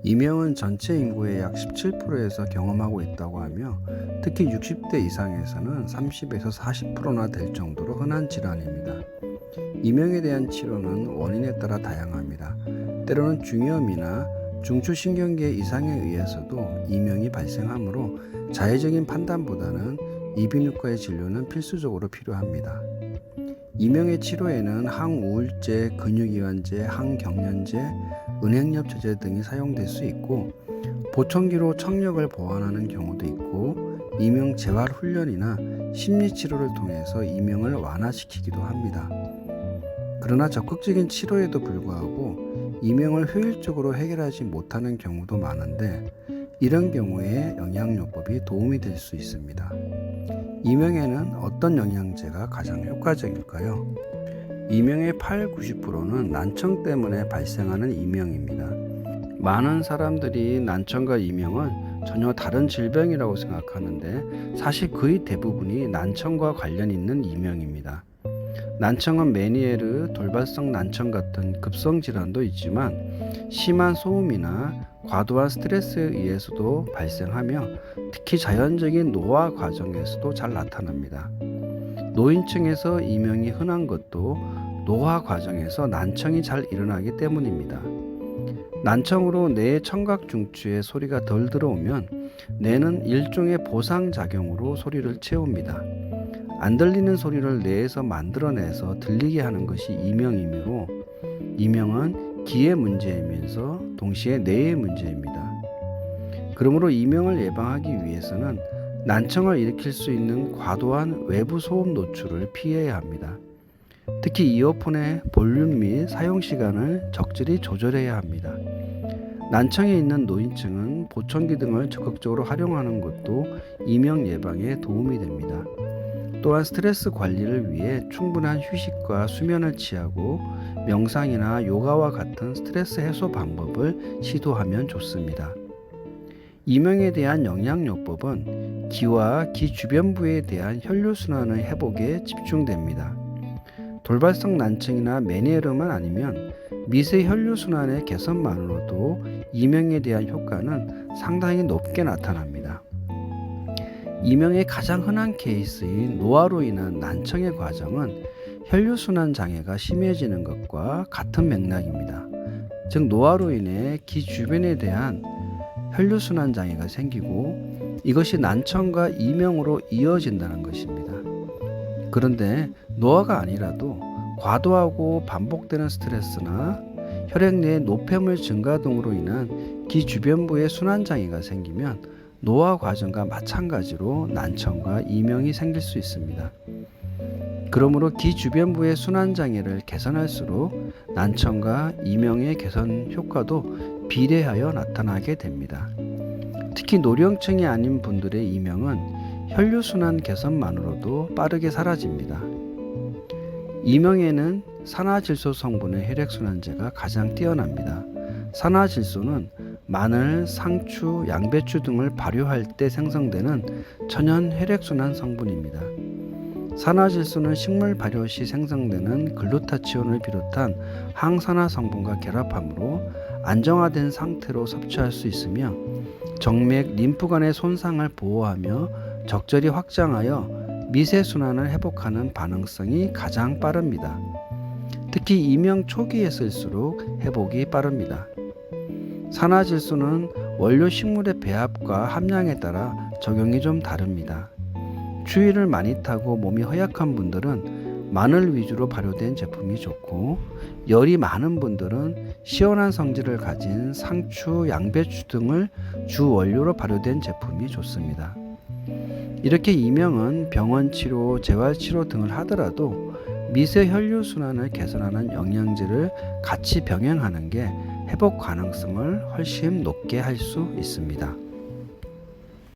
이명은 전체 인구의 약 17%에서 경험하고 있다고 하며 특히 60대 이상에서는 30에서 40%나 될 정도로 흔한 질환입니다. 이명에 대한 치료는 원인에 따라 다양합니다. 때로는 중이염이나 중추신경계 이상에 의해서도 이명이 발생하므로 자의적인 판단보다는 이비인후과의 진료는 필수적으로 필요합니다. 이명의 치료에는 항우울제, 근육이완제, 항경련제, 은행엽초제 등이 사용될 수 있고 보청기로 청력을 보완하는 경우도 있고 이명 재활 훈련이나 심리치료를 통해서 이명을 완화시키기도 합니다. 그러나 적극적인 치료에도 불구하고 이명을 효율적으로 해결하지 못하는 경우도 많은데 이런 경우에 영양요법이 도움이 될 수 있습니다. 이명에는 어떤 영양제가 가장 효과적일까요? 이명의 80~90%는 난청 때문에 발생하는 이명입니다. 많은 사람들이 난청과 이명은 전혀 다른 질병이라고 생각하는데 사실 거의 대부분이 난청과 관련 있는 이명입니다. 난청은 메니에르, 돌발성 난청 같은 급성 질환도 있지만 심한 소음이나 과도한 스트레스에 의해서도 발생하며 특히 자연적인 노화 과정에서도 잘 나타납니다. 노인층에서 이명이 흔한 것도 노화 과정에서 난청이 잘 일어나기 때문입니다. 난청으로 뇌의 청각 중추에 소리가 덜 들어오면 뇌는 일종의 보상작용으로 소리를 채웁니다. 안 들리는 소리를 뇌에서 만들어내서 들리게 하는 것이 이명이므로 이명은 귀의 문제이면서 동시에 뇌의 문제입니다. 그러므로 이명을 예방하기 위해서는 난청을 일으킬 수 있는 과도한 외부 소음 노출을 피해야 합니다. 특히 이어폰의 볼륨 및 사용 시간을 적절히 조절해야 합니다. 난청에 있는 노인층은 보청기 등을 적극적으로 활용하는 것도 이명 예방에 도움이 됩니다. 또한 스트레스 관리를 위해 충분한 휴식과 수면을 취하고 명상이나 요가와 같은 스트레스 해소 방법을 시도하면 좋습니다. 이명에 대한 영양요법은 기와 기 주변부에 대한 혈류순환의 회복에 집중됩니다. 돌발성 난청이나 메니에르만 아니면 미세 혈류순환의 개선만으로도 이명에 대한 효과는 상당히 높게 나타납니다. 이명의 가장 흔한 케이스인 노화로 인한 난청의 과정은 혈류순환 장애가 심해지는 것과 같은 맥락입니다. 즉 노화로 인해 기 주변에 대한 혈류순환 장애가 생기고 이것이 난청과 이명으로 이어진다는 것입니다. 그런데 노화가 아니라도 과도하고 반복되는 스트레스나 혈액 내 노폐물 증가 등으로 인한 기 주변부에 순환 장애가 생기면 노화 과정과 마찬가지로 난청과 이명이 생길 수 있습니다. 그러므로 기 주변부의 순환 장애를 개선할수록 난청과 이명의 개선 효과도 비례하여 나타나게 됩니다. 특히 노령층이 아닌 분들의 이명은 혈류순환 개선만으로도 빠르게 사라집니다. 이명에는 산화질소 성분의 혈액순환제가 가장 뛰어납니다. 산화질소는 마늘, 상추, 양배추 등을 발효할 때 생성되는 천연 혈액순환 성분입니다. 산화질소는 식물 발효 시 생성되는 글루타치온을 비롯한 항산화 성분과 결합하므로 안정화된 상태로 섭취할 수 있으며 정맥, 림프관의 손상을 보호하며 적절히 확장하여 미세순환을 회복하는 반응성이 가장 빠릅니다. 특히 이명 초기에 쓸수록 회복이 빠릅니다. 산화질소는 원료 식물의 배합과 함량에 따라 적용이 좀 다릅니다. 추위를 많이 타고 몸이 허약한 분들은 마늘 위주로 발효된 제품이 좋고 열이 많은 분들은 시원한 성질을 가진 상추, 양배추 등을 주 원료로 발효된 제품이 좋습니다. 이렇게 이명은 병원 치료, 재활 치료 등을 하더라도 미세 혈류 순환을 개선하는 영양제를 같이 병행하는 게 회복 가능성을 훨씬 높게 할 수 있습니다.